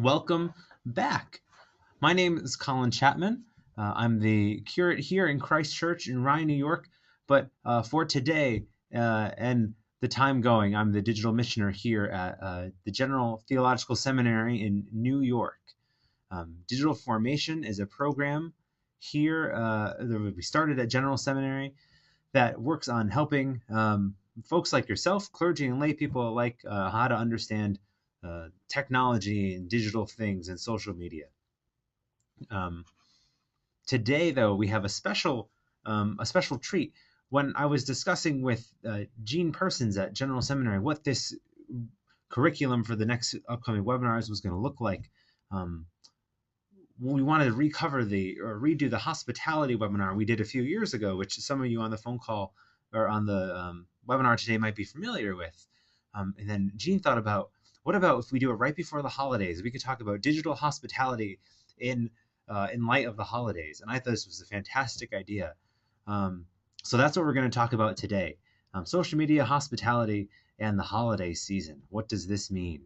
Welcome back. My name is Colin Chapman. I'm the curate here in Christ Church in Rye, New York. But for today and the time going, I'm the digital missioner here at the General Theological Seminary in New York. Digital Formation is a program here that we started at General Seminary that works on helping folks like yourself, clergy and lay people alike, how to understand technology and digital things and social media. Um, Today, though, we have a special treat. When I was discussing with Gene Persons at General Seminary what this curriculum for the next upcoming webinars was going to look like, um, we wanted to redo the hospitality webinar we did a few years ago, which some of you on the phone call or on the webinar today might be familiar with. And then Gene thought about, what about if we do it right before the holidays? We could talk about digital hospitality in light of the holidays. And I thought this was a fantastic idea. So that's what we're going to talk about today. Social media, hospitality, and the holiday season. What does this mean?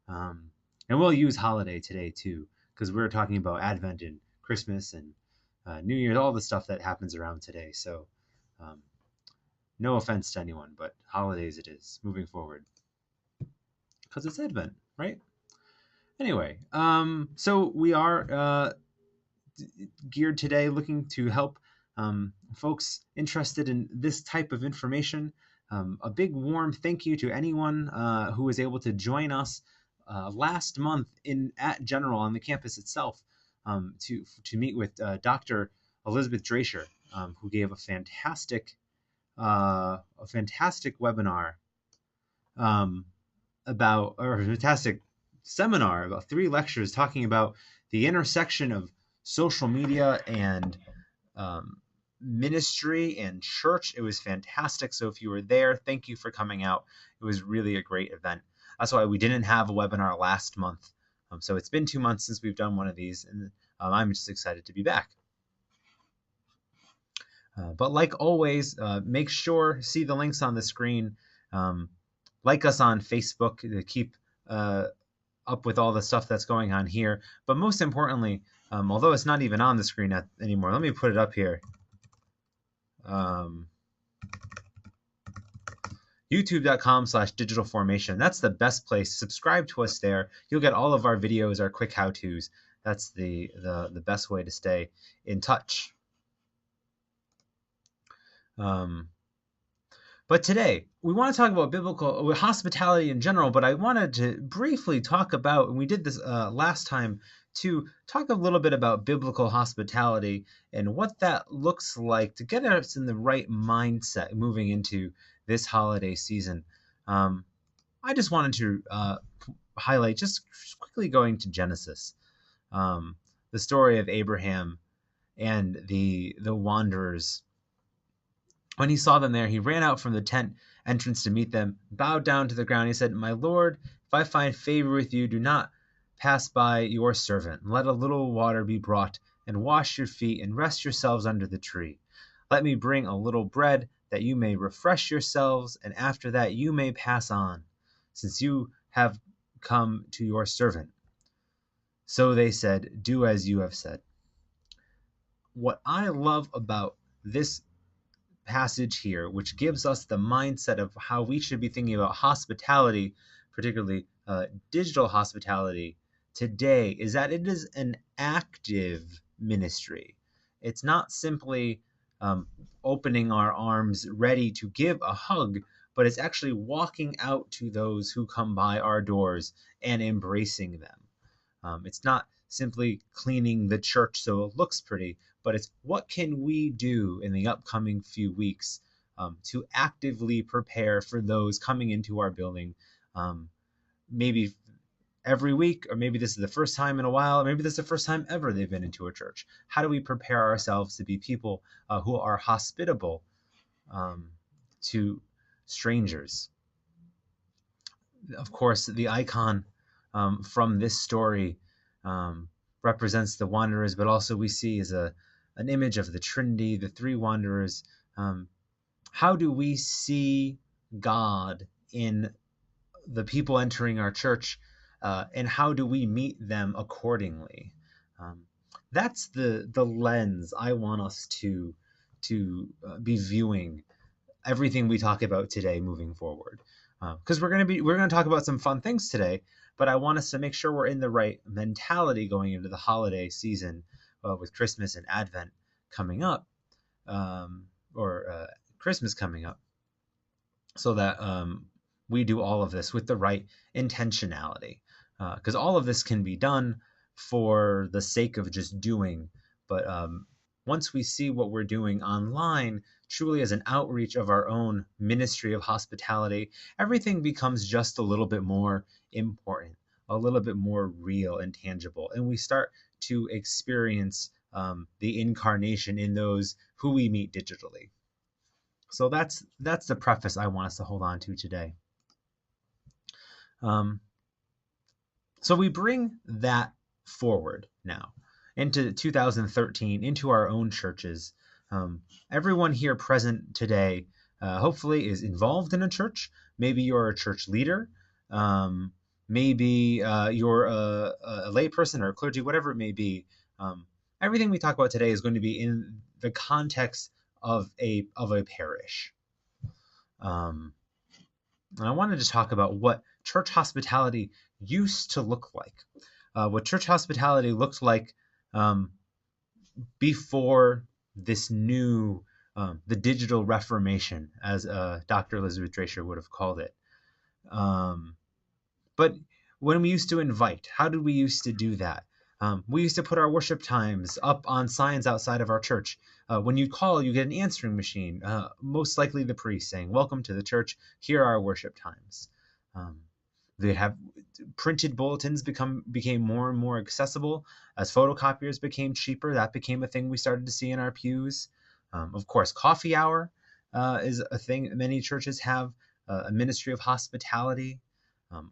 And we'll use holiday today too, because we're talking about Advent and Christmas and New Year's, all the stuff that happens around today. So no offense to anyone, but holidays it is moving forward. Because it's Advent, right? Anyway, so we are geared today looking to help folks interested in this type of information. A big warm thank you to anyone who was able to join us last month at General on the campus itself to meet with Dr. Elizabeth Dracher, who gave a fantastic webinar or a fantastic seminar about 3 lectures talking about the intersection of social media and ministry and church. It was fantastic. So if you were there, thank you for coming out. It was really a great event. That's why we didn't have a webinar last month. So it's been 2 months since we've done one of these, and I'm just excited to be back. But like always, make sure, see the links on the screen. Like us on Facebook to keep up with all the stuff that's going on here. But most importantly, although it's not even on the screen anymore, let me put it up here. YouTube.com/digitalformation. That's the best place. Subscribe to us there. You'll get all of our videos, our quick how-tos. That's the best way to stay in touch. But today, we want to talk about biblical hospitality in general, but I wanted to briefly talk about, and we did this last time, to talk a little bit about biblical hospitality and what that looks like to get us in the right mindset moving into this holiday season. I just wanted to highlight, just quickly going to Genesis, the story of Abraham and the wanderers. When he saw them there, he ran out from the tent entrance to meet them, bowed down to the ground. He said, "My Lord, if I find favor with you, do not pass by your servant. Let a little water be brought, and wash your feet, and rest yourselves under the tree. Let me bring a little bread, that you may refresh yourselves, and after that you may pass on, since you have come to your servant." So they said, "Do as you have said." What I love about this passage here, which gives us the mindset of how we should be thinking about hospitality, particularly digital hospitality today, is that it is an active ministry. It's not simply opening our arms ready to give a hug, but it's actually walking out to those who come by our doors and embracing them. It's not simply cleaning the church so it looks pretty, but it's what can we do in the upcoming few weeks to actively prepare for those coming into our building, maybe every week, or maybe this is the first time in a while, or maybe this is the first time ever they've been into a church. How do we prepare ourselves to be people who are hospitable to strangers? Of course, the icon from this story represents the wanderers, but also we see is an image of the Trinity, the 3 wanderers. How do we see God in the people entering our church and how do we meet them accordingly? Um, that's the lens I want us to be viewing everything we talk about today moving forward. Because we're gonna talk about some fun things today, but I want us to make sure we're in the right mentality going into the holiday season, with Christmas and Advent coming up, or Christmas coming up, so that we do all of this with the right intentionality. Because all of this can be done for the sake of just doing, but once we see what we're doing online truly as an outreach of our own ministry of hospitality, everything becomes just a little bit more important, a little bit more real and tangible, and we start to experience the incarnation in those who we meet digitally. So that's the preface I want us to hold on to today. Um, so we bring that forward now into 2013, into our own churches. Everyone here present today, hopefully, is involved in a church. Maybe you're a church leader. Maybe you're a layperson or a clergy, whatever it may be. Everything we talk about today is going to be in the context of a parish. And I wanted to talk about what church hospitality used to look like, what church hospitality looked like before this new, the digital reformation, as Dr. Elizabeth Dracher would have called it. But when we used to invite, how did we used to do that? We used to put our worship times up on signs outside of our church. When you call, you get an answering machine, most likely the priest saying, "Welcome to the church. Here are our worship times." They have printed bulletins became more and more accessible as photocopiers became cheaper. That became a thing we started to see in our pews. Of course, coffee hour is a thing many churches have. A ministry of hospitality,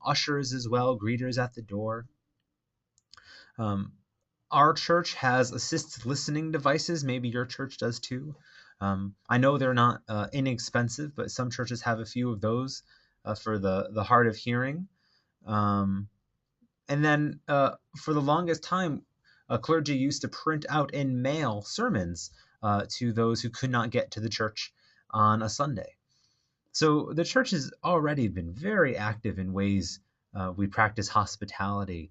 ushers as well, greeters at the door. Our church has assisted listening devices. Maybe your church does too. I know they're not inexpensive, but some churches have a few of those for the hard of hearing. And then for the longest time, clergy used to print out and mail sermons to those who could not get to the church on a Sunday. So the church has already been very active in ways we practice hospitality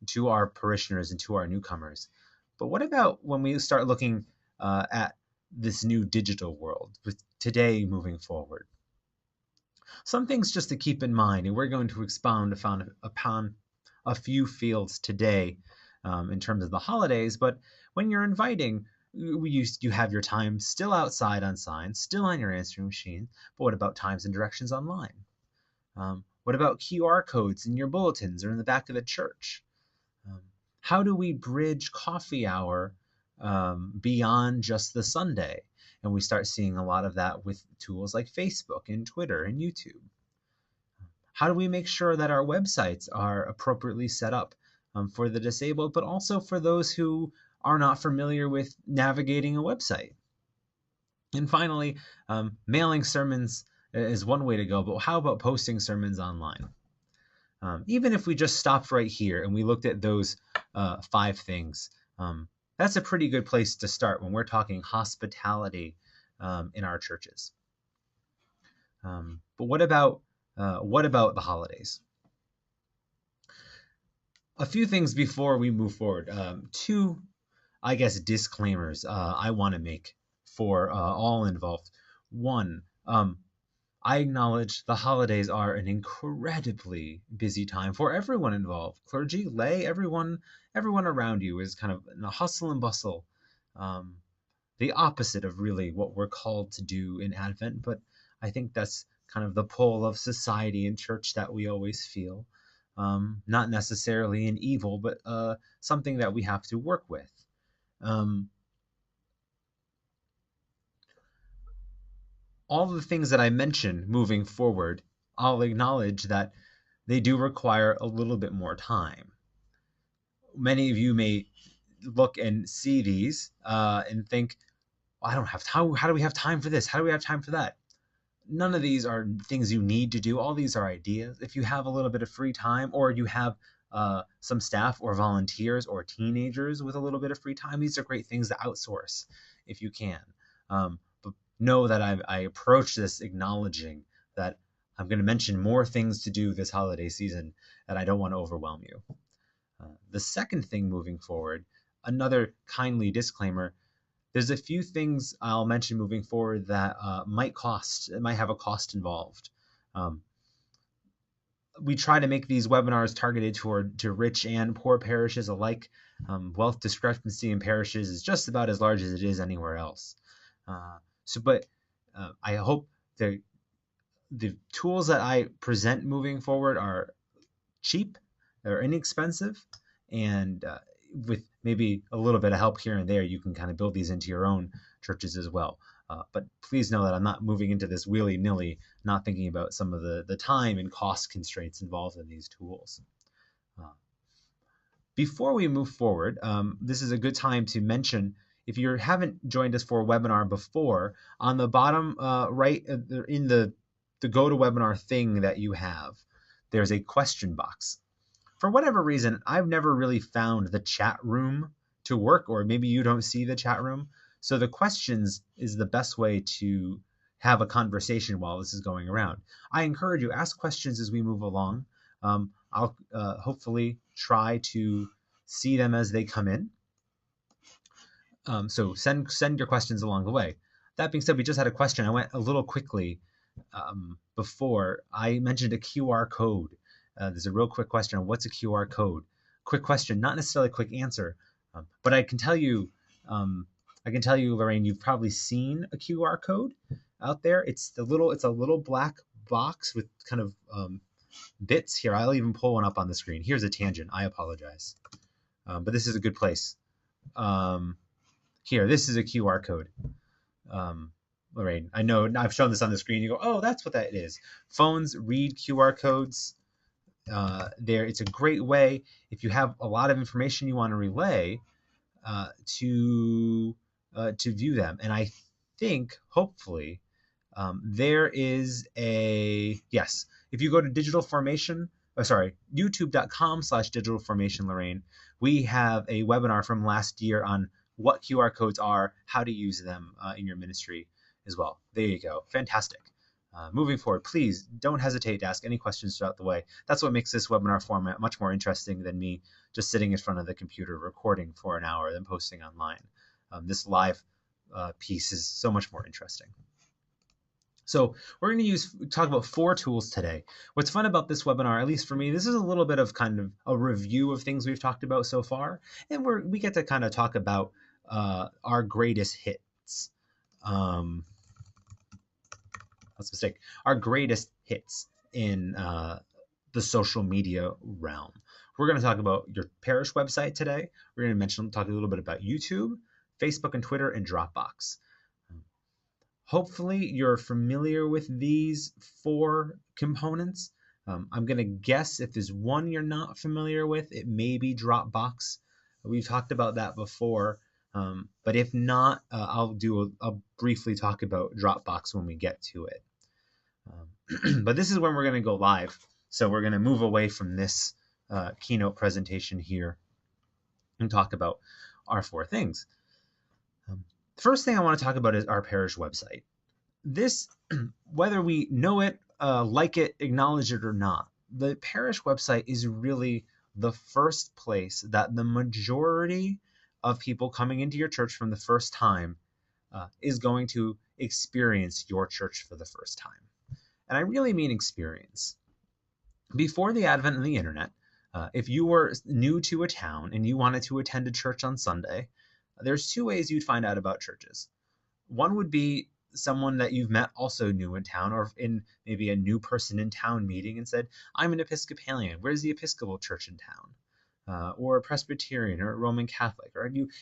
to our parishioners and to our newcomers. But what about when we start looking at this new digital world with today moving forward? Some things just to keep in mind, and we're going to expound upon a few fields today in terms of the holidays. But when you're inviting, you have your time still outside on signs, still on your answering machine. But what about times and directions online? What about QR codes in your bulletins or in the back of the church? How do we bridge coffee hour beyond just the Sunday? And we start seeing a lot of that with tools like Facebook and Twitter and YouTube. How do we make sure that our websites are appropriately set up for the disabled, but also for those who are not familiar with navigating a website? And finally, mailing sermons is one way to go, but how about posting sermons online? Even if we just stopped right here and we looked at those 5 things, that's a pretty good place to start when we're talking hospitality in our churches. But what about the holidays? A few things before we move forward. 2, I guess, disclaimers I want to make for all involved. 1, I acknowledge the holidays are an incredibly busy time for everyone involved. Clergy, lay, everyone around you is kind of in a hustle and bustle. The opposite of really what we're called to do in Advent, but I think that's kind of the pull of society and church that we always feel. Not necessarily an evil, but something that we have to work with. All the things that I mentioned moving forward, I'll acknowledge that they do require a little bit more time. Many of you may look and see these and think, I don't have time. How do we have time for this? How do we have time for that? none of these are things you need to do. All these are ideas. If you have a little bit of free time, or you have some staff or volunteers or teenagers with a little bit of free time, these are great things to outsource if you can. But know that I approach this acknowledging that I'm going to mention more things to do this holiday season, and I don't want to overwhelm you. The second thing moving forward, another kindly disclaimer, there's a few things I'll mention moving forward that might have a cost involved. We try to make these webinars targeted to rich and poor parishes alike. Wealth discrepancy in parishes is just about as large as it is anywhere else. But I hope the tools that I present moving forward are cheap, they're inexpensive, and with maybe a little bit of help here and there, you can kind of build these into your own churches as well. But please know that I'm not moving into this willy-nilly, not thinking about some of the time and cost constraints involved in these tools. Before we move forward, this is a good time to mention, if you haven't joined us for a webinar before, on the bottom right in the GoToWebinar thing that you have, there's a question box. For whatever reason, I've never really found the chat room to work, or maybe you don't see the chat room. So the questions is the best way to have a conversation while this is going around. I encourage you, ask questions as we move along. I'll hopefully try to see them as they come in. So send your questions along the way. That being said, we just had a question. I went a little quickly before. I mentioned a QR code. There's a real quick question on what's a QR code. Quick question, not necessarily a quick answer, but I can tell you, Lorraine, you've probably seen a QR code out there. It's a little black box with kind of bits here. I'll even pull one up on the screen. Here's a tangent. I apologize, but this is a good place. Here, this is a QR code. Lorraine, I know I've shown this on the screen. You go, oh, that's what that is. Phones read QR codes. It's a great way, if you have a lot of information you want to relay, to view them. And I think, hopefully, there is yes, if you go to youtube.com/digitalformation, Lorraine, we have a webinar from last year on what QR codes are, how to use them in your ministry as well. There you go. Fantastic. Moving forward, please don't hesitate to ask any questions throughout the way. That's what makes this webinar format much more interesting than me just sitting in front of the computer recording for an hour and posting online. This live piece is so much more interesting. So we're going to talk about 4 tools today. What's fun about this webinar, at least for me, this is a little bit of kind of a review of things we've talked about so far, and we get to kind of talk about our greatest hits. That's a mistake. Our greatest hits in the social media realm. We're going to talk about your parish website today. We're going to talk a little bit about YouTube, Facebook and Twitter, and Dropbox. Hopefully you're familiar with these 4 components. I'm going to guess if there's one you're not familiar with, it may be Dropbox. We've talked about that before. But if not, I'll briefly talk about Dropbox when we get to it. But this is when we're going to go live. So we're going to move away from this keynote presentation here and talk about our 4 things. The first thing I want to talk about is our parish website. This, whether we know it, like it, acknowledge it or not, the parish website is really the first place that the majority of people coming into your church from the first time is going to experience your church for the first time. And I really mean experience. Before the advent of the internet, if you were new to a town and you wanted to attend a church on Sunday, there's 2 ways you'd find out about churches. One would be someone that you've met also new in town, or in maybe a new person in town meeting and said, I'm an Episcopalian. Where's the Episcopal church in town? Or a Presbyterian or a Roman Catholic.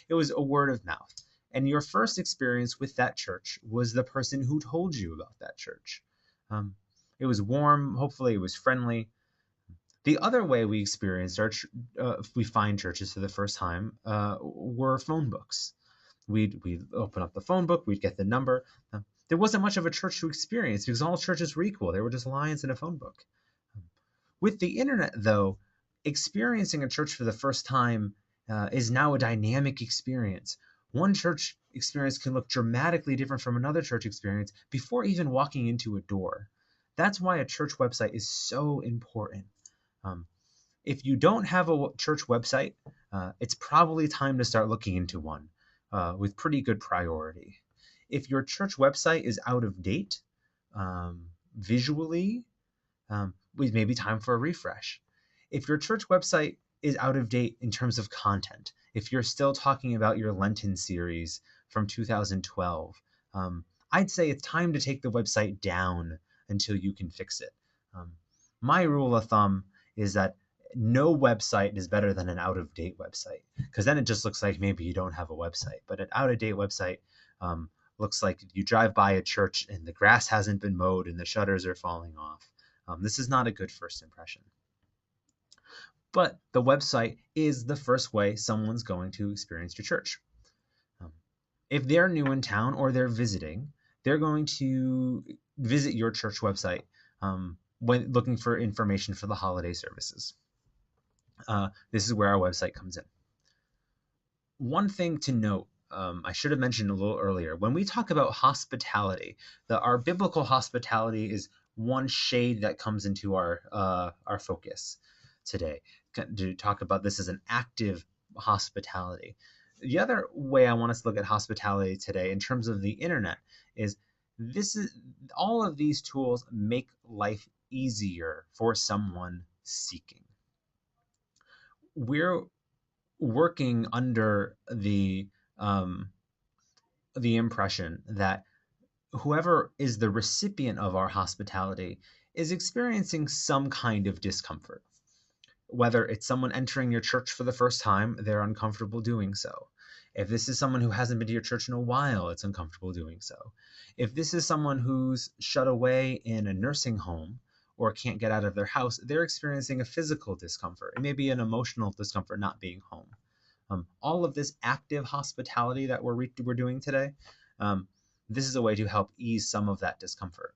It was a word of mouth. And your first experience with that church was the person who told you about that church. It was warm. Hopefully it was friendly. The other way we experienced we find churches for the first time were phone books. We'd open up the phone book, we'd get the number. there wasn't much of a church to experience because all churches were equal. They were just lines in a phone book. With the internet, though, experiencing a church for the first time is now a dynamic experience. One church experience can look dramatically different from another church experience before even walking into a door. That's why a church website is so important. Um, if you don't have a church website, it's probably time to start looking into one with pretty good priority. If your church website is out of date visually, it may be time for a refresh. If your church website is out of date in terms of content, if you're still talking about your Lenten series from 2012, I'd say it's time to take the website down until you can fix it. My rule of thumb is that no website is better than an out-of-date website, because then it just looks like maybe you don't have a website. But an out-of-date website looks like you drive by a church and the grass hasn't been mowed and the shutters are falling off. This is not a good first impression. But the website is the first way someone's going to experience your church. If they're new in town or they're visiting, they're going to visit your church website when looking for information for the holiday services. This is where our website comes in. One thing to note, I should have mentioned a little earlier, when we talk about hospitality, our biblical hospitality is one shade that comes into our focus today, to talk about this as an active hospitality. The other way I want us to look at hospitality today in terms of the internet is all of these tools make life easier for someone seeking. We're working under the impression that whoever is the recipient of our hospitality is experiencing some kind of discomfort. Whether it's someone entering your church for the first time, they're uncomfortable doing so. If this is someone who hasn't been to your church in a while, it's uncomfortable doing so. If this is someone who's shut away in a nursing home or can't get out of their house, they're experiencing a physical discomfort. It may be an emotional discomfort not being home. All of this active hospitality that we're doing today, this is a way to help ease some of that discomfort.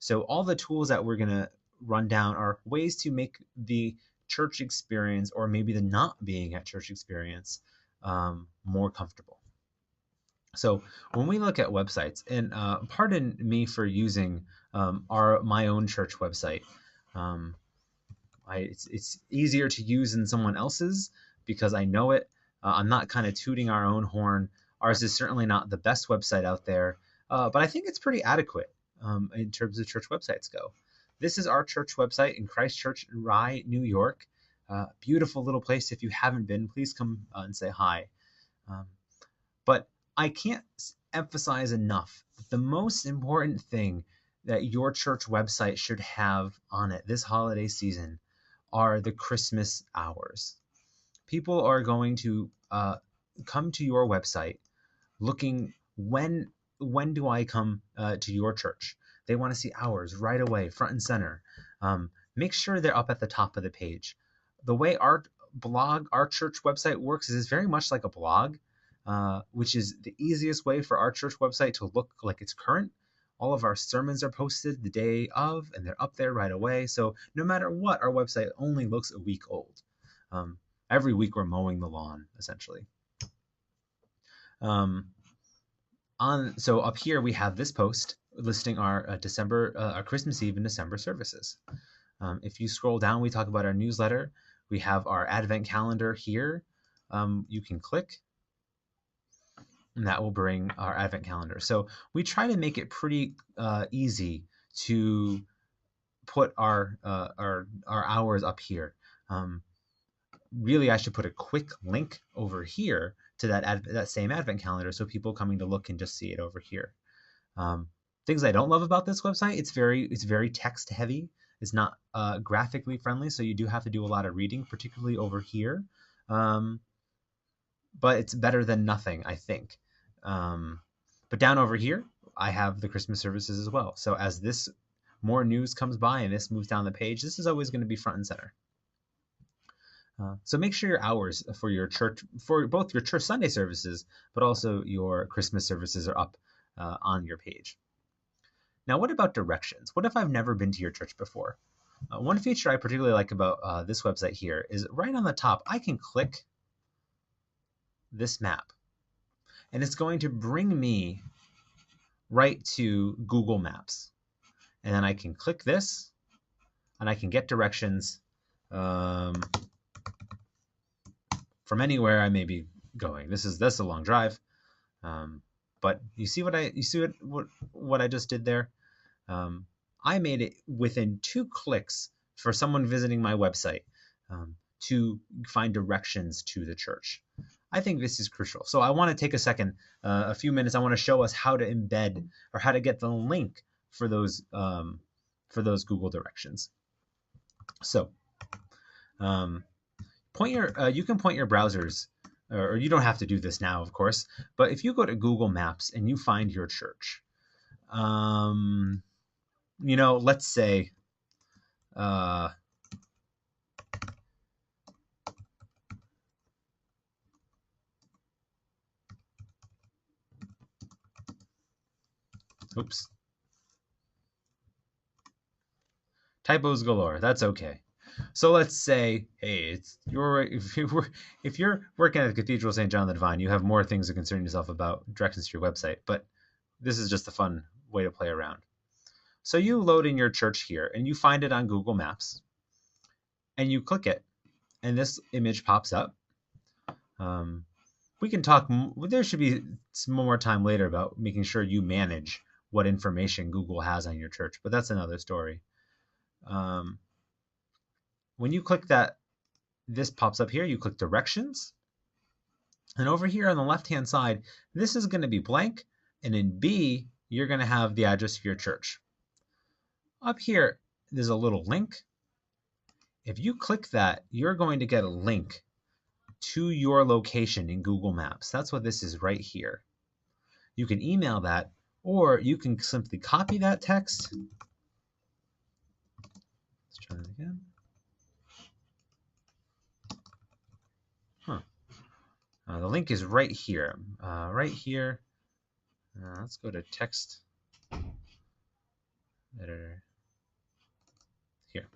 So all the tools that we're going to run down are ways to make the church experience, or maybe the not being at church experience, more comfortable. So when we look at websites, and pardon me for using my own church website, it's easier to use than someone else's because I know it. I'm not kind of tooting our own horn. Ours is certainly not the best website out there, but I think it's pretty adequate in terms of church websites go. This is our church website in Christchurch, Rye, New York. Beautiful little place. If you haven't been, please come and say hi. But I can't emphasize enough that the most important thing that your church website should have on it this holiday season are the Christmas hours. People are going to come to your website looking, when do I come to your church? They want to see hours right away, front and center. Make sure they're up at the top of the page. The way our church website works is very much like a blog, which is the easiest way for our church website to look like it's current. All of our sermons are posted the day of, and they're up there right away. So no matter what, our website only looks a week old. Every week we're mowing the lawn, essentially. So up here we have this post listing our our Christmas Eve and December services. If you scroll down, we talk about our newsletter. We have our Advent calendar here. You can click, and that will bring our Advent calendar. So we try to make it pretty easy to put our hours up here. Really, I should put a quick link over here to that same Advent calendar, so people coming to look can just see it over here. Things I don't love about this website: it's very text heavy. It's not graphically friendly, so you do have to do a lot of reading, particularly over here. But it's better than nothing, I think. But down over here, I have the Christmas services as well. So as this more news comes by and this moves down the page, this is always going to be front and center. So make sure your hours for your church, for both your church Sunday services, but also your Christmas services, are up on your page. Now, what about directions? What if I've never been to your church before? One feature I particularly like about this website here is right on the top, I can click this map, and it's going to bring me right to Google Maps. And then I can click this, and I can get directions from anywhere I may be going. That's a long drive, but you see what I just did there. I made it within 2 clicks for someone visiting my website to find directions to the church. I think this is crucial. So I want to take a few minutes. I want to show us how to embed or how to get the link for those Google directions. So you can point your browsers, or you don't have to do this now, of course, but if you go to Google Maps and you find your church, let's say, oops, typos galore. That's okay. So let's say, hey, if you're working at the Cathedral of St. John the Divine, you have more things to concern yourself about, directions to your website, but this is just a fun way to play around. So you load in your church here, and you find it on Google Maps, and you click it, and this image pops up. We can talk, there should be some more time later about making sure you manage what information Google has on your church, but that's another story. When you click that, this pops up here, you click directions, and over here on the left-hand side, this is going to be blank, and in B, you're going to have the address of your church. Up here, there's a little link. If you click that, you're going to get a link to your location in Google Maps. That's what this is right here. You can email that, or you can simply copy that text. Let's try that again. The link is right here. Let's go to text editor here.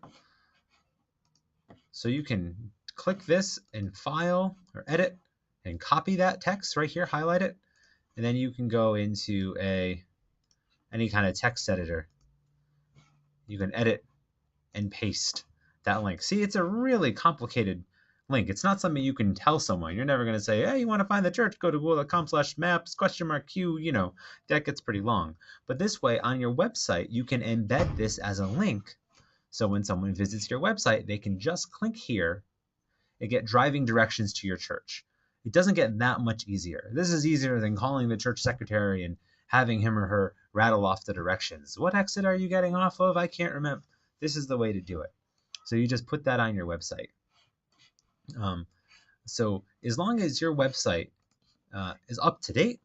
So you can click this and file or edit and copy that text right here, highlight it, and then you can go into any kind of text editor. You can edit and paste that link. See, it's a really complicated link. It's not something you can tell someone. You're never going to say, hey, you want to find the church, go to google.com/maps, Q, that gets pretty long. But this way, on your website, you can embed this as a link. So when someone visits your website, they can just click here and get driving directions to your church. It doesn't get that much easier. This is easier than calling the church secretary and having him or her rattle off the directions. What exit are you getting off of? I can't remember. This is the way to do it. So you just put that on your website. So as long as your website is up to date,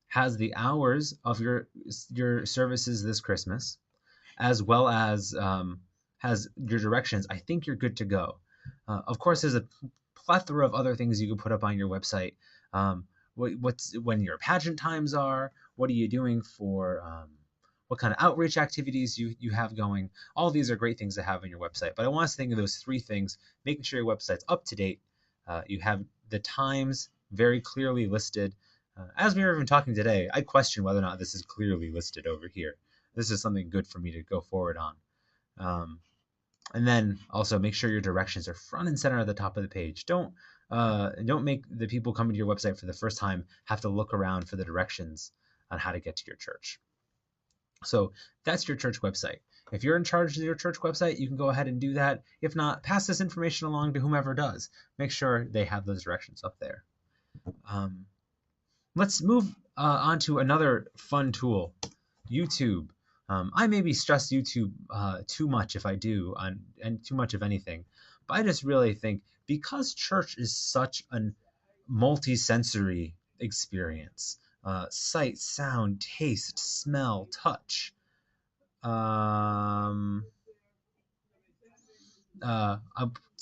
has the hours of your services this Christmas, as well as has your directions, I think you're good to go. Of course, there's a plethora of other things you can put up on your website. What's when your pageant times are, what are you doing for what kind of outreach activities you have going. All these are great things to have on your website. But I want us to think of those 3 things, making sure your website's up to date. You have the times very clearly listed. As we were even talking today, I question whether or not this is clearly listed over here. This is something good for me to go forward on. And then also make sure your directions are front and center at the top of the page. Don't make the people coming to your website for the first time have to look around for the directions on how to get to your church. So that's your church website. If you're in charge of your church website, you can go ahead and do that. If not, pass this information along to whomever does. Make sure they have those directions up there. Let's move on to another fun tool, YouTube. I maybe stress YouTube too much if I do, and too much of anything. But I just really think because church is such a multi-sensory experience, sight, sound, taste, smell, touch.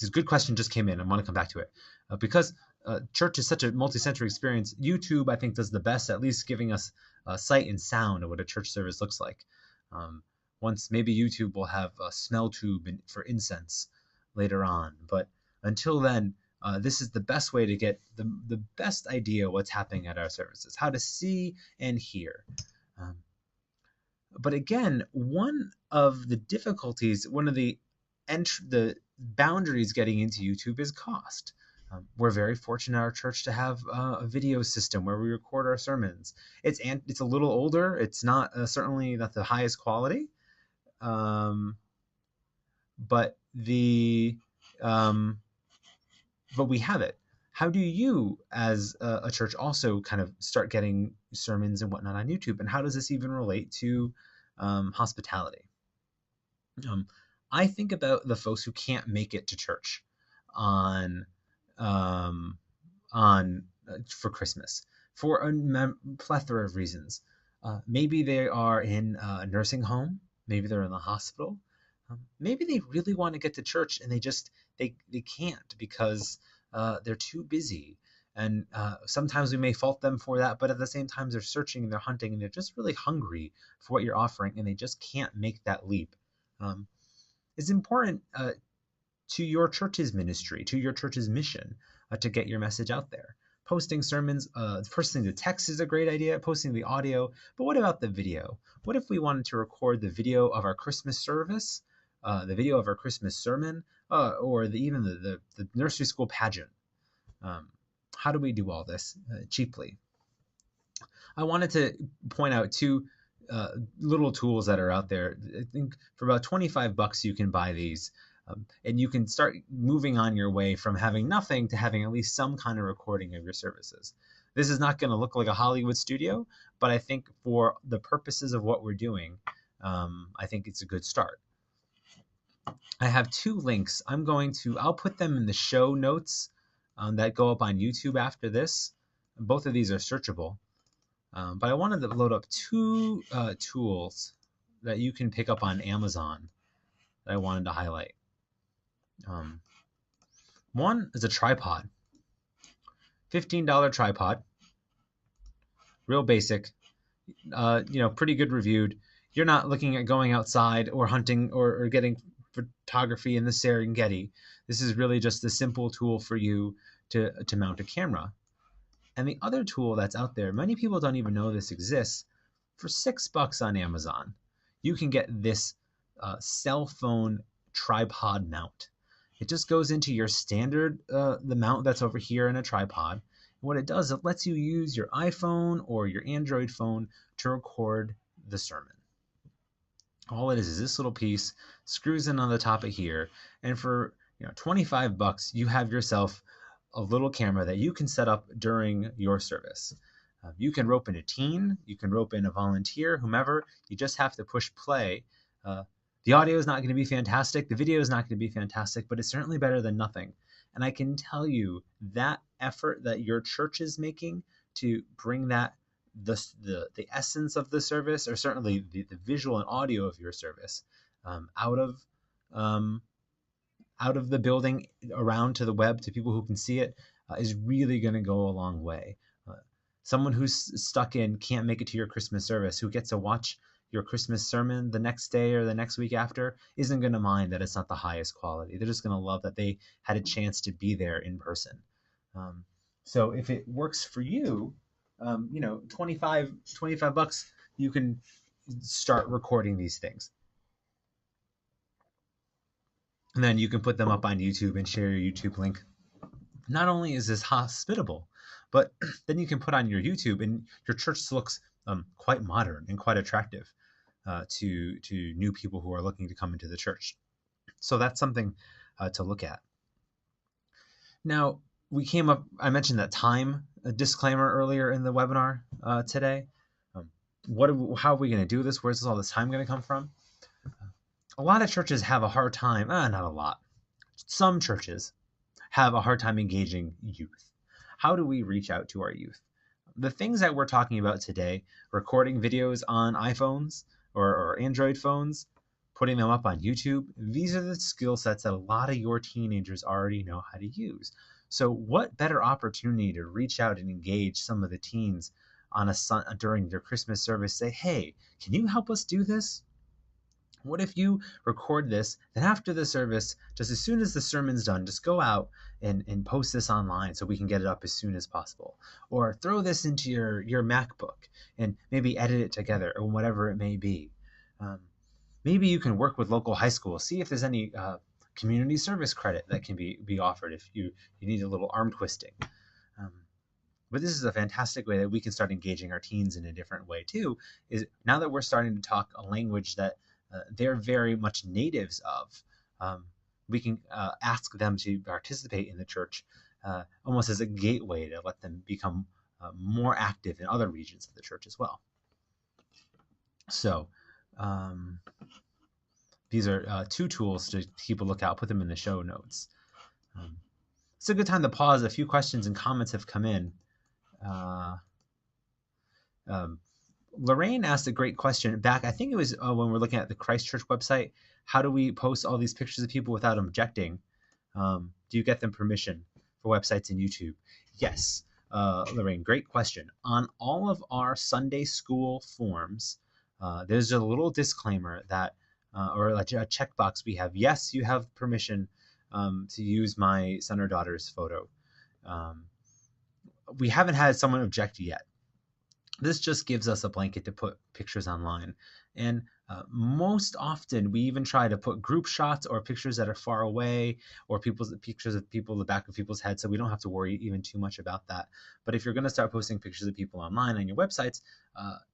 This good question just came in. I want to come back to it. Because church is such a multi-sensory experience, YouTube, I think, does the best, at least giving us sight and sound of what a church service looks like. Once maybe YouTube will have a smell tube for incense later on, but until then, this is the best way to get the best idea what's happening at our services, how to see and hear. Um, but again, one of the difficulties, one of the boundaries getting into YouTube is cost. We're very fortunate in our church to have a video system where we record our sermons. It's a little older. It's not certainly not the highest quality, but but we have it. How do you, as a church, also kind of start getting sermons and whatnot on YouTube? And how does this even relate to hospitality? I think about the folks who can't make it to church on um, for Christmas for a plethora of reasons. Maybe they are in a nursing home. Maybe they're in the hospital. Maybe they really want to get to church and they can't because they're too busy. And sometimes we may fault them for that, but at the same time, they're searching and they're hunting and they're just really hungry for what you're offering, and they just can't make that leap. It's important to your church's ministry, to your church's mission, to get your message out there. Posting sermons, posting the text is a great idea, posting the audio, but what about the video? What if we wanted to record the video of our Christmas service, the video of our Christmas sermon, or even the nursery school pageant? How do we do all this cheaply? I wanted to point out two little tools that are out there. I think for about $25 you can buy these. And you can start moving on your way from having nothing to having at least some kind of recording of your services. This is not going to look like a Hollywood studio, but I think for the purposes of what we're doing, I think it's a good start. I have two links. I'll put them in the show notes that go up on YouTube after this. Both of these are searchable. But I wanted to load up two tools that you can pick up on Amazon that I wanted to highlight. One is a tripod, $15 tripod, real basic, pretty good reviewed. You're not looking at going outside or hunting or getting photography in the Serengeti. This is really just a simple tool for you to mount a camera. And the other tool that's out there, many people don't even know this exists, for $6 on Amazon, you can get this cell phone tripod mount. It just goes into your standard, the mount that's over here in a tripod. And what it does, it lets you use your iPhone or your Android phone to record the sermon. All it is this little piece, screws in on the top of here, and for $25, you have yourself a little camera that you can set up during your service. You can rope in a teen, you can rope in a volunteer, whomever. You just have to push play. The audio is not going to be fantastic. The video is not going to be fantastic, but it's certainly better than nothing. And I can tell you that effort that your church is making to bring that the essence of the service, or certainly the visual and audio of your service, out of the building around to the web to people who can see it, is really going to go a long way. Someone who's stuck in can't make it to your Christmas service, who gets to watch your Christmas sermon the next day or the next week after, isn't going to mind that it's not the highest quality. They're just going to love that they had a chance to be there in person. So if it works for you, $25, you can start recording these things. And then you can put them up on YouTube and share your YouTube link. Not only is this hospitable, but then you can put on your YouTube, and your church looks quite modern and quite attractive to new people who are looking to come into the church. So that's something to look at. Now, I mentioned that time disclaimer earlier in the webinar today. How are we going to do this? Where's all this time going to come from? A lot of churches have a hard time, not a lot. Some churches have a hard time engaging youth. How do we reach out to our youth? The things that we're talking about today, recording videos on iPhones or Android phones, putting them up on YouTube, these are the skill sets that a lot of your teenagers already know how to use. So what better opportunity to reach out and engage some of the teens during their Christmas service? Say, hey, can you help us do this? What if you record this, then after the service, just as soon as the sermon's done, just go out and post this online so we can get it up as soon as possible? Or throw this into your MacBook and maybe edit it together or whatever it may be. Um, Maybe you can work with local high schools, see if there's any community service credit that can be offered if you need a little arm twisting. Um, but this is a fantastic way that we can start engaging our teens in a different way too, is now that we're starting to talk a language that they're very much natives of, we can ask them to participate in the church almost as a gateway to let them become more active in other regions of the church as well. So these are two tools to keep a lookout. I'll put them in the show notes. It's a good time to pause. A few questions and comments have come in. Lorraine asked a great question back. I think it was when we're looking at the Christchurch website. How do we post all these pictures of people without objecting? Do you get them permission for websites and YouTube? Yes, Lorraine, great question. On all of our Sunday school forms, there's a little disclaimer that, or a checkbox we have. Yes, you have permission to use my son or daughter's photo. We haven't had someone object yet. This just gives us a blanket to put pictures online. And most often we even try to put group shots or pictures that are far away, or pictures of people in the back of people's heads, so we don't have to worry even too much about that. But if you're going to start posting pictures of people online on your websites,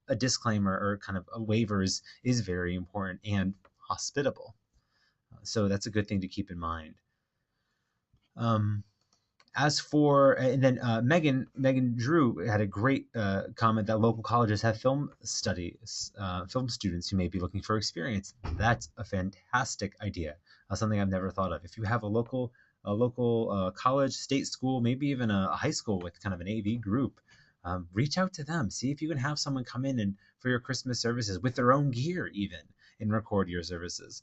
a disclaimer or kind of a waivers is very important and hospitable. So that's a good thing to keep in mind. As for, and then Megan Drew had a great comment that local colleges have film students who may be looking for experience. That's a fantastic idea. Something I've never thought of. If you have a local college, state school, maybe even a high school with kind of an AV group, reach out to them. See if you can have someone come in and for your Christmas services with their own gear even and record your services.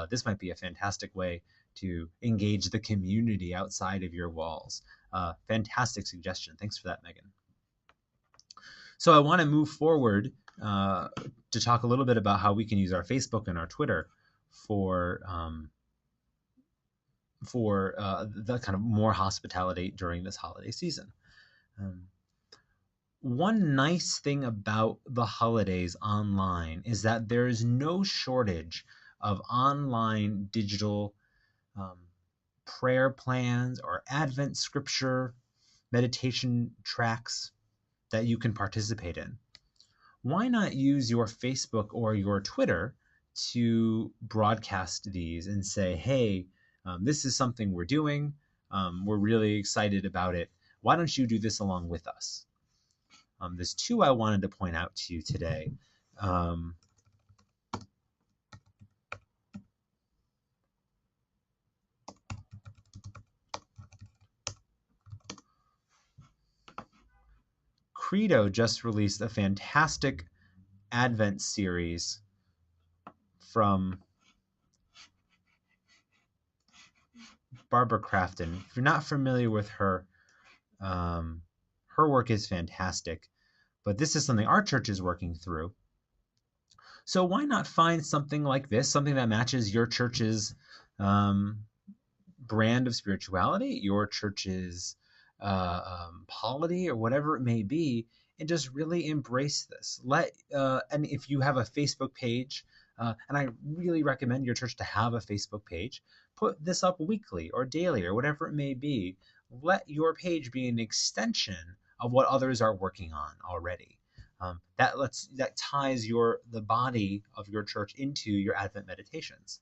This might be a fantastic way to engage the community outside of your walls. Fantastic suggestion. Thanks for that, Megan. So I want to move forward to talk a little bit about how we can use our Facebook and our Twitter for the kind of more hospitality during this holiday season. One nice thing about the holidays online is that there is no shortage of online digital prayer plans or Advent scripture meditation tracks that you can participate in. Why not use your Facebook or your Twitter to broadcast these and say, hey, this is something we're doing. We're really excited about it. Why don't you do this along with us? There's two I wanted to point out to you today. Credo just released a fantastic Advent series from Barbara Crafton. If you're not familiar with her, her work is fantastic, but this is something our church is working through. So why not find something like this, something that matches your church's brand of spirituality, your church's polity, or whatever it may be, and just really embrace this. And if you have a Facebook page, and I really recommend your church to have a Facebook page, put this up weekly or daily or whatever it may be. Let your page be an extension of what others are working on already. That ties the body of your church into your Advent meditations.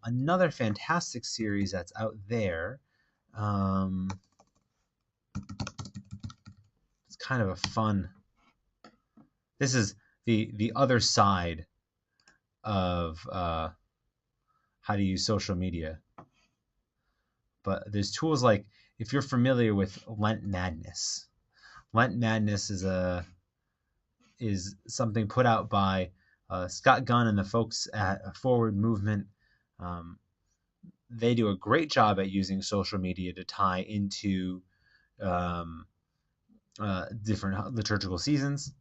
Another fantastic series that's out there. It's kind of a fun. This is the other side of how to use social media. But there's tools like, if you're familiar with Lent Madness. Lent Madness is something put out by Scott Gunn and the folks at Forward Movement. They do a great job at using social media to tie into different liturgical seasons.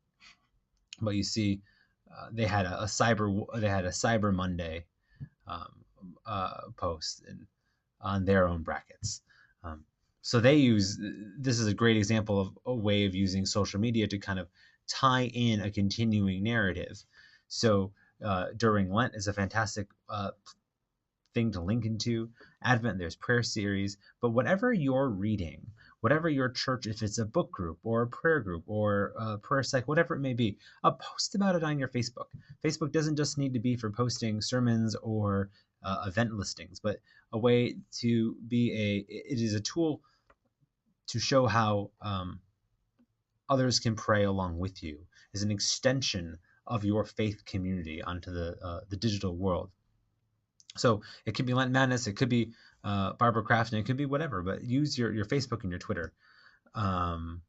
But you see they had a Cyber Monday post on their own brackets. Um, so this is a great example of a way of using social media to kind of tie in a continuing narrative. So during Lent is a fantastic thing to link into. Advent, there's prayer series, but whatever you're reading, whatever your church, if it's a book group or a prayer group or a prayer cycle, whatever it may be, post about it on your Facebook. Facebook doesn't just need to be for posting sermons or event listings, but a way to it is a tool to show how others can pray along with you, is an extension of your faith community onto the digital world. So it could be Lent Madness, it could be Barbara Crafton, it could be whatever, but use your Facebook and your Twitter um,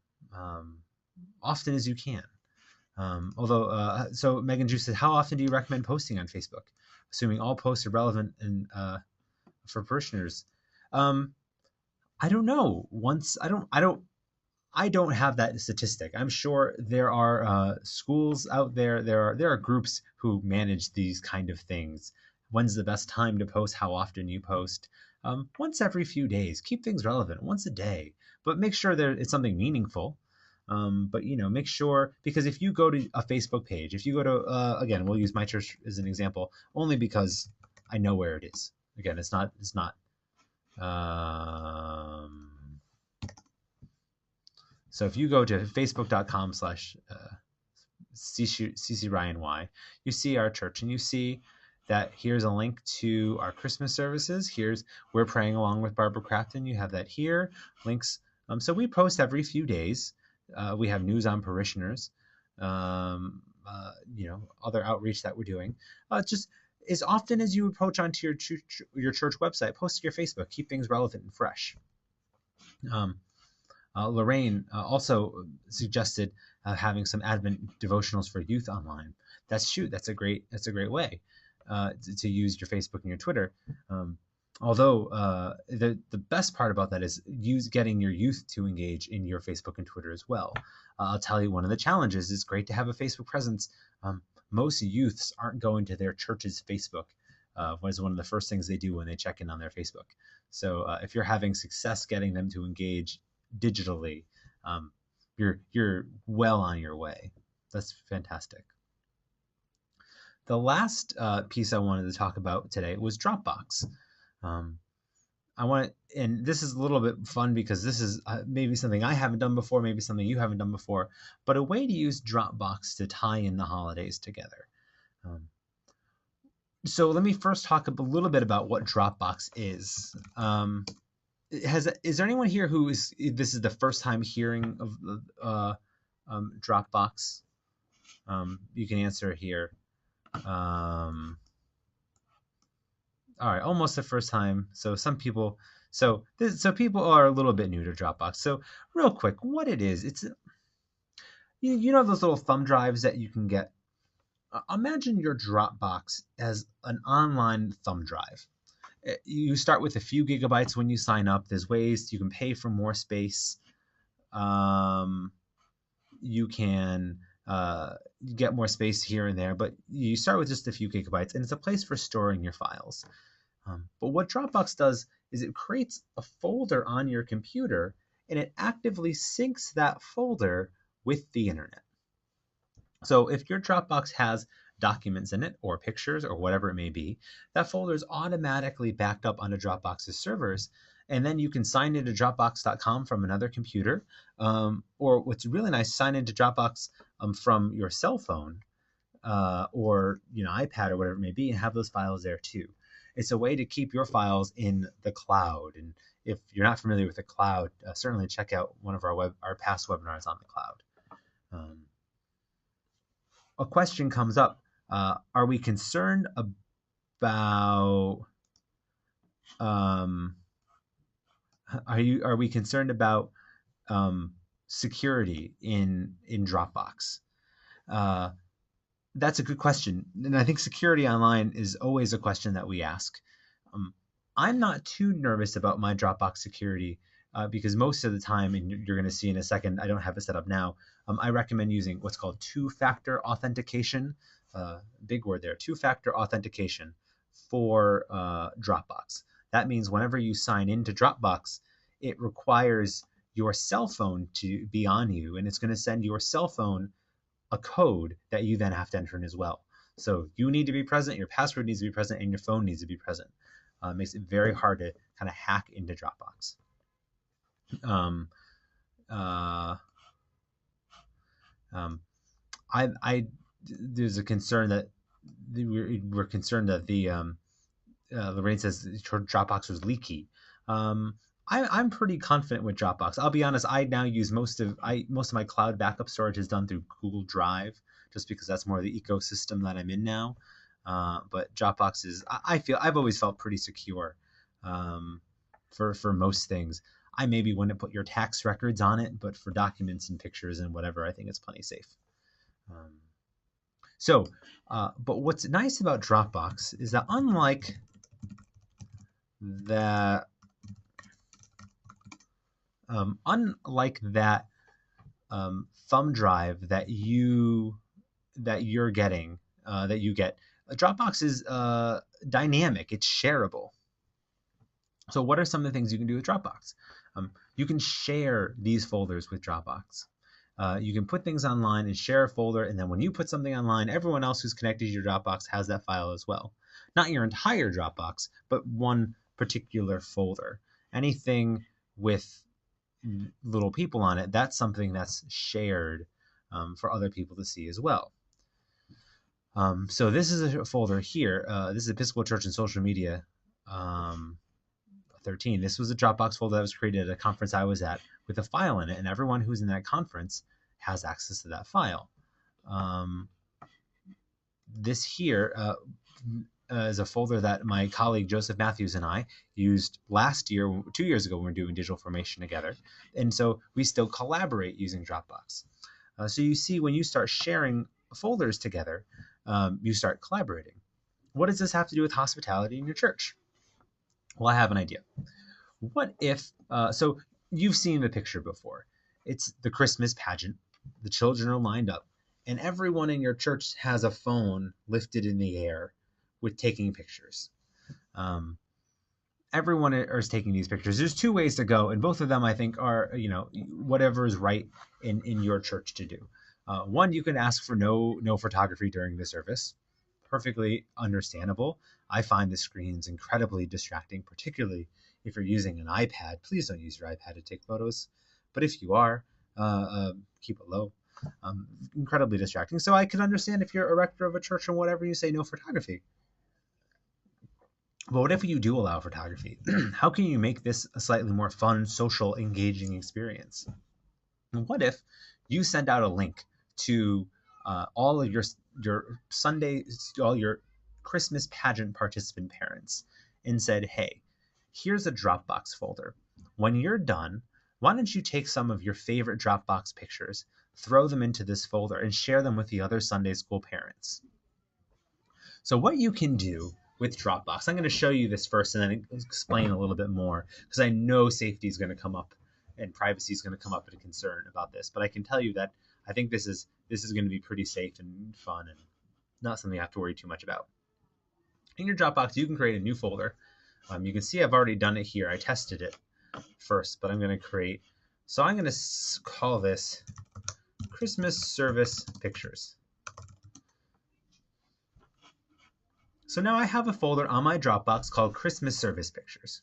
often as you can. So Megan Drew said, how often do you recommend posting on Facebook? Assuming all posts are relevant and for parishioners. I don't know. I don't have that statistic. I'm sure there are schools out there. There are groups who manage these kind of things. When's the best time to post? How often you post? Once every few days. Keep things relevant. Once a day, but make sure that it's something meaningful. But make sure, because if you go to a Facebook page, if you go to again, we'll use my church as an example, only because I know where it is. Again, it's not. So if you go to facebook.com/ccryanY, you see our church and you see that here's a link to our Christmas services. We're praying along with Barbara Crafton. You have that here. Links. So we post every few days. We have news on parishioners, other outreach that we're doing. Just as often as you approach onto your church website, post to your Facebook. Keep things relevant and fresh. Lorraine also suggested having some Advent devotionals for youth online. That's a great way to use your Facebook and your Twitter. Although the best part about that is getting your youth to engage in your Facebook and Twitter as well. I'll tell you, one of the challenges is great to have a Facebook presence. Most youths aren't going to their church's Facebook. Was one of the first things they do when they check in on their Facebook. So if you're having success getting them to engage digitally, you're well on your way. That's fantastic. The last piece I wanted to talk about today was Dropbox. And this is a little bit fun because this is maybe something I haven't done before, maybe something you haven't done before, but a way to use Dropbox to tie in the holidays together. So let me first talk a little bit about what Dropbox is. Is there anyone here this is the first time hearing of Dropbox? You can answer here. All right, almost the first time. So some people, people are a little bit new to Dropbox. So real quick, what it is, it's you know those little thumb drives that you can get. Imagine your Dropbox as an online thumb drive. You start with a few gigabytes when you sign up. There's ways you can pay for more space. You can get more space here and there, but you start with just a few gigabytes, and it's a place for storing your files. But what Dropbox does is it creates a folder on your computer, and it actively syncs that folder with the internet. So if your Dropbox has documents in it or pictures or whatever it may be, that folder is automatically backed up onto Dropbox's servers, and then you can sign into Dropbox.com from another computer, or what's really nice, sign into Dropbox from your cell phone or iPad or whatever it may be, and have those files there too. It's a way to keep your files in the cloud. And if you're not familiar with the cloud, certainly check out one of our past webinars on the cloud. A question comes up: are we concerned about? Are we concerned about security in Dropbox? That's a good question, and I think security online is always a question that we ask. I'm not too nervous about my Dropbox security because most of the time, and you're going to see in a second, I don't have it set up now. I recommend using what's called two-factor authentication. big word there, two-factor authentication for Dropbox. That means whenever you sign into Dropbox, it requires your cell phone to be on you, and it's going to send your cell phone a code that you then have to enter in as well. So you need to be present, your password needs to be present, and your phone needs to be present. It makes it very hard to kind of hack into Dropbox. Um, uh, I there's a concern that we're concerned that Lorraine says Dropbox was leaky. I'm pretty confident with Dropbox. I'll be honest. I now use most of my cloud backup storage is done through Google Drive, just because that's more of the ecosystem that I'm in now. But Dropbox is, I've always felt pretty secure for most things. I maybe wouldn't put your tax records on it, but for documents and pictures and whatever, I think it's plenty safe. But what's nice about Dropbox is that unlike that thumb drive that you get, Dropbox is dynamic. It's shareable. So what are some of the things you can do with Dropbox? You can share these folders with Dropbox. You can put things online and share a folder, and then when you put something online, everyone else who's connected to your Dropbox has that file as well. Not your entire Dropbox, but one particular folder. Anything with little people on it, that's something that's shared for other people to see as well. So this is a folder here. This is Episcopal Church and Social Media 13. This was a Dropbox folder that was created at a conference I was at with a file in it, and everyone who's in that conference has access to that file. This here is a folder that my colleague Joseph Matthews and I used last year, 2 years ago, when we were doing digital formation together. And so we still collaborate using Dropbox. So you see, when you start sharing folders together, you start collaborating. What does this have to do with hospitality in your church? Well, I have an idea. What if, so you've seen the picture before. It's the Christmas pageant. The children are lined up, and everyone in your church has a phone lifted in the air with taking pictures. Everyone is taking these pictures. There's two ways to go, and both of them I think are, whatever is right in your church to do. One, you can ask for no photography during the service. Perfectly understandable. I find the screens incredibly distracting, particularly if you're using an iPad. Please don't use your iPad to take photos. But if you are, keep it low. Incredibly distracting. So I can understand if you're a rector of a church or whatever, you say no photography. But what if you do allow photography? How can you make this a slightly more fun, social, engaging experience? And what if you send out a link to all of your Sunday, all your Christmas pageant participant parents, and said, hey, here's a Dropbox folder. When you're done, why don't you take some of your favorite Dropbox pictures, throw them into this folder, and share them with the other Sunday school parents? So what you can do with Dropbox, I'm going to show you this first and then explain a little bit more, because I know safety is going to come up and privacy is going to come up as a concern about this. But I can tell you that I think this is going to be pretty safe and fun and not something you have to worry too much about. In your Dropbox, you can create a new folder. You can see I've already done it here. I tested it first, but I'm going to create. So I'm going to call this Christmas Service Pictures. So now I have a folder on my Dropbox called Christmas Service Pictures.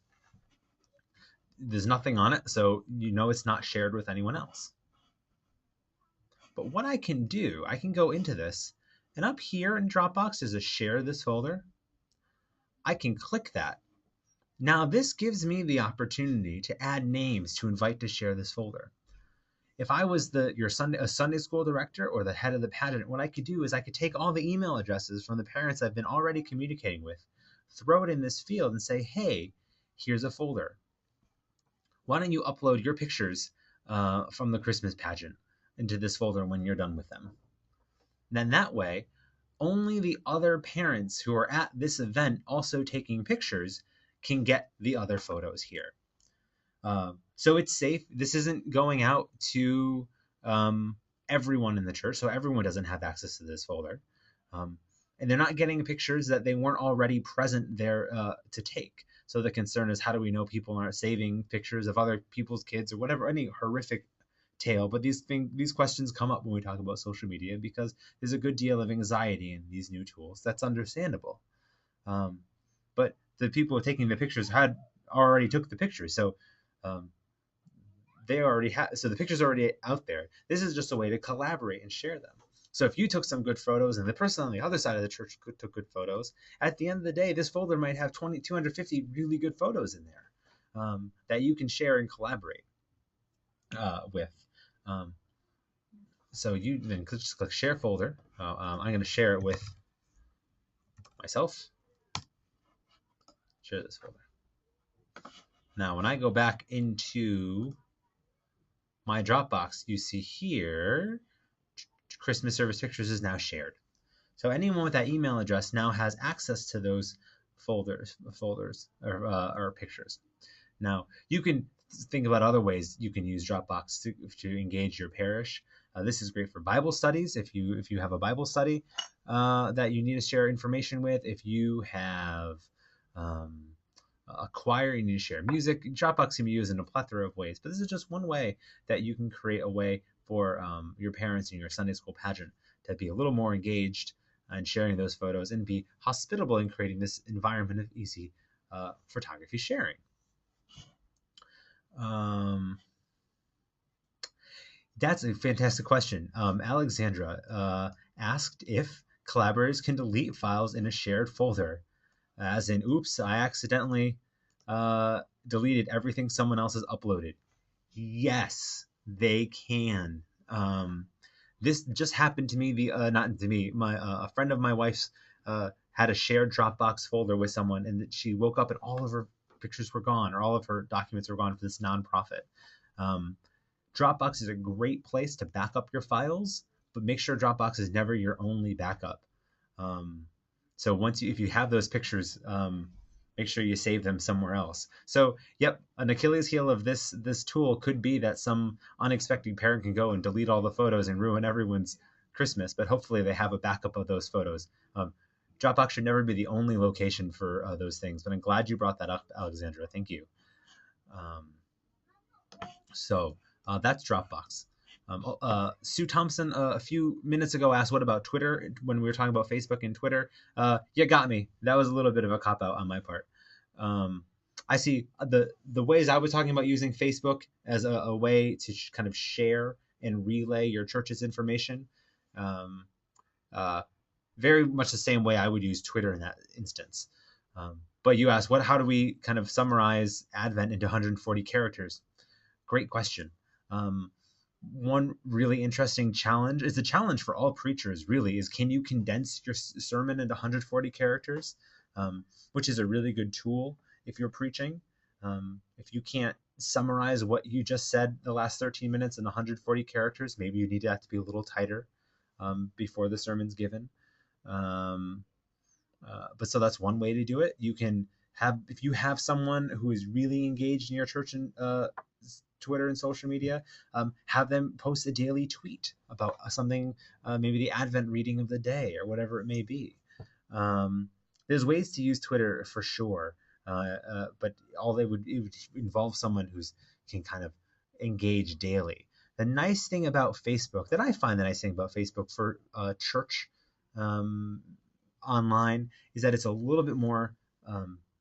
There's nothing on it, so you know it's not shared with anyone else. But what I can do, I can go into this, and up here in Dropbox is a share this folder. I can click that. Now this gives me the opportunity to add names to invite to share this folder. If I was a Sunday school director or the head of the pageant, what I could do is I could take all the email addresses from the parents I've been already communicating with, throw it in this field and say, hey, here's a folder. Why don't you upload your pictures from the Christmas pageant into this folder when you're done with them? And then that way, only the other parents who are at this event also taking pictures can get the other photos here. So it's safe. This isn't going out to everyone in the church, so everyone doesn't have access to this folder. And they're not getting pictures that they weren't already present there to take. So the concern is, how do we know people aren't saving pictures of other people's kids or whatever, any horrific tale? But these questions come up when we talk about social media because there's a good deal of anxiety in these new tools. That's understandable. But the people taking the pictures had already took the pictures, so um, they already have. So the pictures are already out there. This is just a way to collaborate and share them. So if you took some good photos and the person on the other side of the church took good photos, at the end of the day, this folder might have 250 really good photos in there that you can share and collaborate with. Um, so you then just click share folder. I'm going to share it with myself. Share this folder. Now, when I go back into my Dropbox, you see here, Christmas service pictures is now shared. So anyone with that email address now has access to those folders or pictures. Now, you can think about other ways you can use Dropbox to engage your parish. This is great for Bible studies. If you have a Bible study that you need to share information with, if you have a choir, you need to share music. Dropbox can be used in a plethora of ways, but this is just one way that you can create a way for your parents and your Sunday school pageant to be a little more engaged and sharing those photos and be hospitable in creating this environment of easy photography sharing. That's a fantastic question. Alexandra asked if collaborators can delete files in a shared folder. As in, oops, I accidentally deleted everything someone else has uploaded. Yes, they can. This just happened to me. Not to me. A friend of my wife's had a shared Dropbox folder with someone, and she woke up and all of her pictures were gone, or all of her documents were gone for this nonprofit. Dropbox is a great place to back up your files, but make sure Dropbox is never your only backup. So if you have those pictures, make sure you save them somewhere else. So, yep, an Achilles heel of this tool could be that some unexpected parent can go and delete all the photos and ruin everyone's Christmas, but hopefully they have a backup of those photos. Dropbox should never be the only location for those things, but I'm glad you brought that up, Alexandra. Thank you. So that's Dropbox. Sue Thompson a few minutes ago asked, what about Twitter, when we were talking about Facebook and Twitter? You got me. That was a little bit of a cop-out on my part. I see the ways I was talking about using Facebook as a way to kind of share and relay your church's information. Very much the same way I would use Twitter in that instance. But you asked, how do we kind of summarize Advent into 140 characters? Great question. One really interesting challenge is the challenge for all preachers, really, is can you condense your sermon into 140 characters, which is a really good tool if you're preaching. If you can't summarize what you just said the last 13 minutes in 140 characters, maybe you need that to be a little tighter before the sermon's given. But so that's one way to do it. You can if you have someone who is really engaged in your church and Twitter and social media, have them post a daily tweet about something, maybe the Advent reading of the day or whatever it may be. There's ways to use Twitter for sure, but it would involve someone who can kind of engage daily. The nice thing about Facebook, that I find the nice thing about Facebook for church online, is that it's a little bit more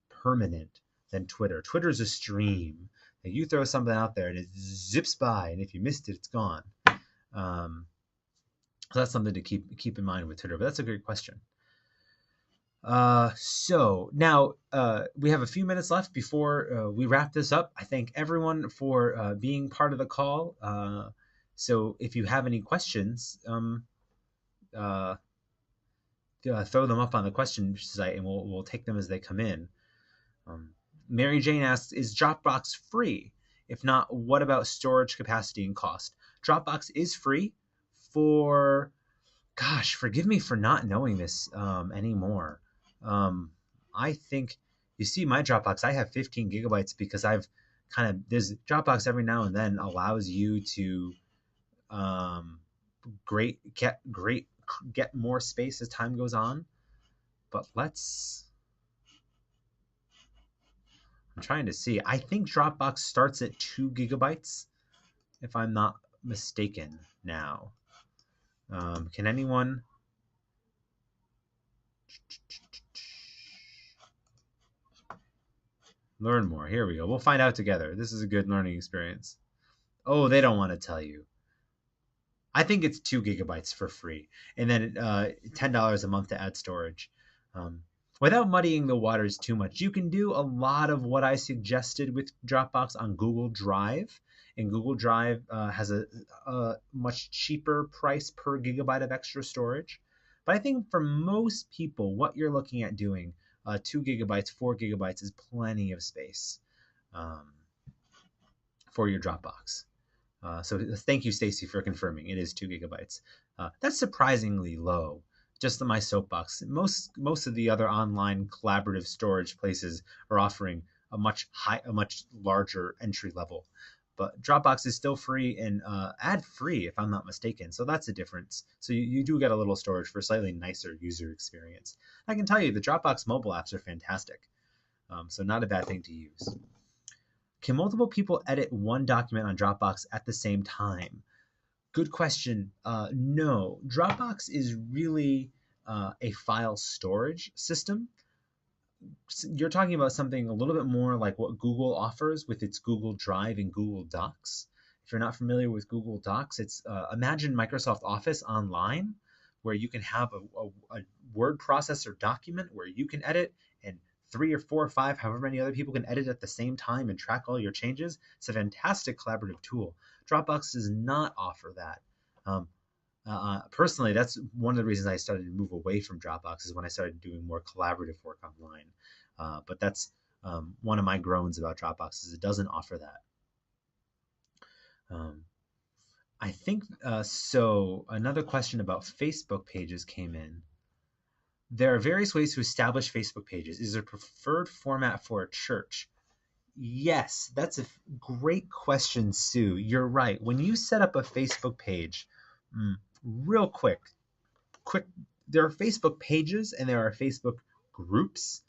permanent than Twitter. Twitter is a stream. You throw something out there and it zips by, and if you missed it, it's gone. So that's something to keep in mind with Twitter. But that's a great question. So now we have a few minutes left before we wrap this up. I thank everyone for being part of the call. So if you have any questions, throw them up on the question site, and we'll take them as they come in. Mary Jane asks, is Dropbox free? If not, what about storage capacity and cost? Dropbox is free for, gosh, forgive me for not knowing this anymore. I think, you see my Dropbox, I have 15 gigabytes because there's Dropbox every now and then allows you to great get more space as time goes on. But I'm trying to see. I think Dropbox starts at 2 gigabytes, if I'm not mistaken now. Can anyone... learn more? Here we go. We'll find out together. This is a good learning experience. Oh, they don't want to tell you. I think it's 2 gigabytes for free, and then $10 a month to add storage. Um, Without muddying the waters too much, you can do a lot of what I suggested with Dropbox on Google Drive. And Google Drive has a much cheaper price per gigabyte of extra storage. But I think for most people, what you're looking at doing, 2 gigabytes, 4 gigabytes is plenty of space for your Dropbox. So thank you, Stacy, for confirming. It is 2 gigabytes. That's surprisingly low. Just on my soapbox. Most of the other online collaborative storage places are offering a much larger entry level. But Dropbox is still free and ad free, if I'm not mistaken. So that's a difference. So you do get a little storage for a slightly nicer user experience. I can tell you the Dropbox mobile apps are fantastic. So not a bad thing to use. Can multiple people edit one document on Dropbox at the same time? Good question. No. Dropbox is really a file storage system. You're talking about something a little bit more like what Google offers with its Google Drive and Google Docs. If you're not familiar with Google Docs, it's imagine Microsoft Office online, where you can have a word processor document where you can edit and 3 or 4 or 5, however many other people can edit at the same time and track all your changes. It's a fantastic collaborative tool. Dropbox does not offer that. Personally, that's one of the reasons I started to move away from Dropbox is when I started doing more collaborative work online. But that's one of my groans about Dropbox is it doesn't offer that. I think so. Another question about Facebook pages came in. There are various ways to establish Facebook pages. Is there a preferred format for a church? Yes, that's a great question, Sue. You're right. When you set up a Facebook page, real quick, there are Facebook pages and there are Facebook groups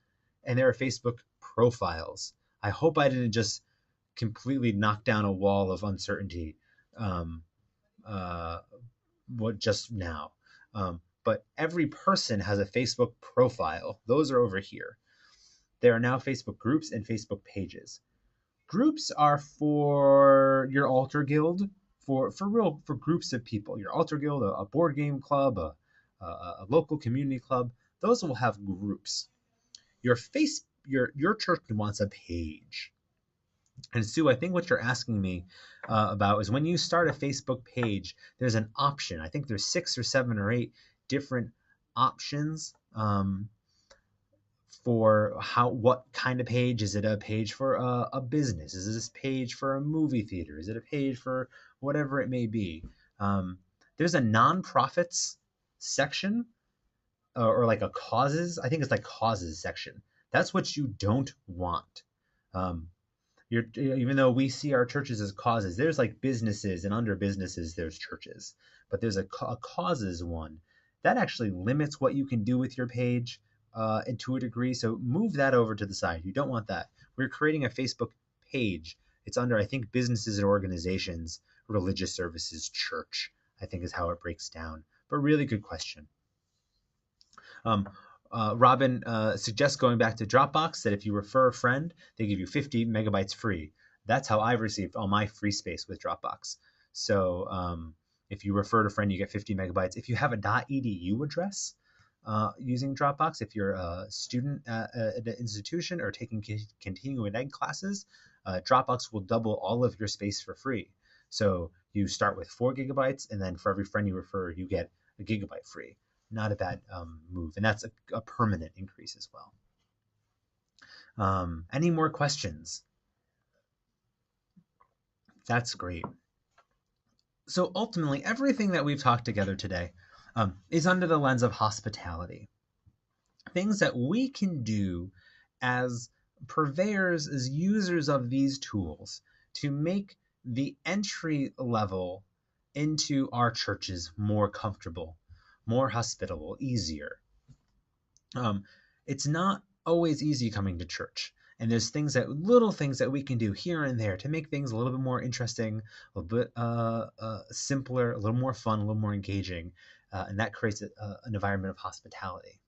and there are Facebook profiles. I hope I didn't just completely knock down a wall of uncertainty just now. But every person has a Facebook profile. Those are over here. There are now Facebook groups and Facebook pages. Groups are for your altar guild, for groups of people. Your altar guild, a board game club, a local community club. Those will have groups. Your church wants a page. And Sue, I think what you're asking me about is when you start a Facebook page, there's an option. I think there's 6 or 7 or 8 different options for what kind of page. Is it a page for a business? Is this page for a movie theater? Is it a page for whatever it may be? There's a nonprofits section or like a causes. I think it's like causes section. That's what you don't want. Even though we see our churches as causes, there's like businesses, and under businesses there's churches, but there's a causes one that actually limits what you can do with your page and to a degree. So move that over to the side. You don't want that. We're creating a Facebook page. It's under, I think, businesses and organizations, religious services, church, I think is how it breaks down. But really good question. Robin suggests going back to Dropbox, that if you refer a friend, they give you 50 megabytes free. That's how I've received all my free space with Dropbox. So if you refer a friend, you get 50 megabytes. If you have a .edu address using Dropbox, if you're a student at an institution or taking continuing ed classes, Dropbox will double all of your space for free. So you start with 4 gigabytes, and then for every friend you refer, you get a gigabyte free. Not a bad move, and that's a permanent increase as well. Any more questions? That's great. So ultimately, everything that we've talked together today is under the lens of hospitality. Things that we can do as purveyors, as users of these tools, to make the entry level into our churches more comfortable, more hospitable, easier. It's not always easy coming to church. And there's little things that we can do here and there to make things a little bit more interesting, a little bit simpler, a little more fun, a little more engaging. And that creates an environment of hospitality.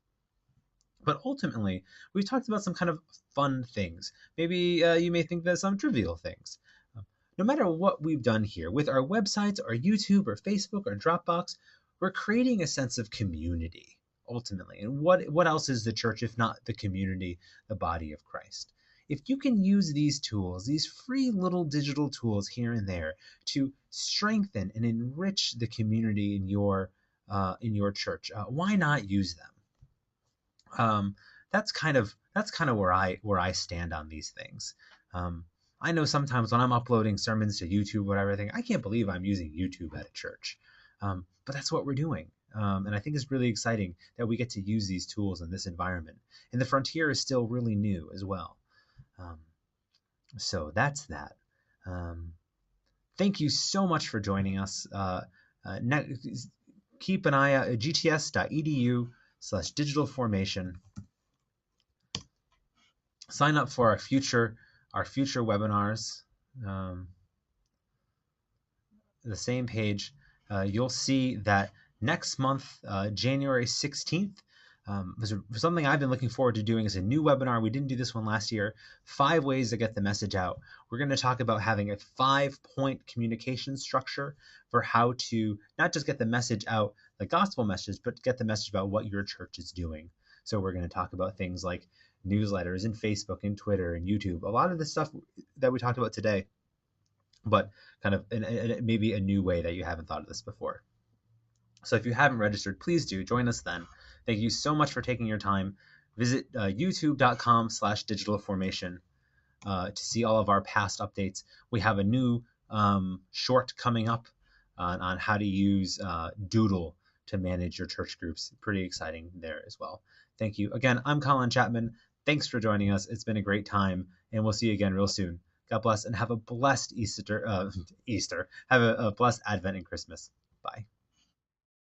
But ultimately, we've talked about some kind of fun things. Maybe you may think that some trivial things. No matter what we've done here, with our websites, our YouTube, or Facebook, or Dropbox, we're creating a sense of community, ultimately. And what else is the church if not the community, the body of Christ? If you can use these tools, these free little digital tools here and there, to strengthen and enrich the community in your church, why not use them? That's kind of where I stand on these things. I know sometimes when I'm uploading sermons to YouTube, whatever, I think I can't believe I'm using YouTube at a church, but that's what we're doing. And I think it's really exciting that we get to use these tools in this environment. And the frontier is still really new as well. So that's that. Thank you so much for joining us. Keep an eye out at gts.edu/digitalformation. Sign up for our future webinars. The same page. You'll see that next month, January 16th, something I've been looking forward to doing is a new webinar. We didn't do this one last year. 5 ways to get the message out. We're going to talk about having a 5-point communication structure for how to not just get the message out, the gospel message, but get the message about what your church is doing. So we're going to talk about things like newsletters and Facebook and Twitter and YouTube. A lot of the stuff that we talked about today, but kind of maybe a new way that you haven't thought of this before. So if you haven't registered, please do join us then. Thank you so much for taking your time. Visit youtube.com/digitalformation to see all of our past updates. We have a new short coming up on how to use Doodle to manage your church groups. Pretty exciting there as well. Thank you. Again, I'm Colin Chapman. Thanks for joining us. It's been a great time, and we'll see you again real soon. God bless, and have a blessed Easter. Have a blessed Advent and Christmas. Bye.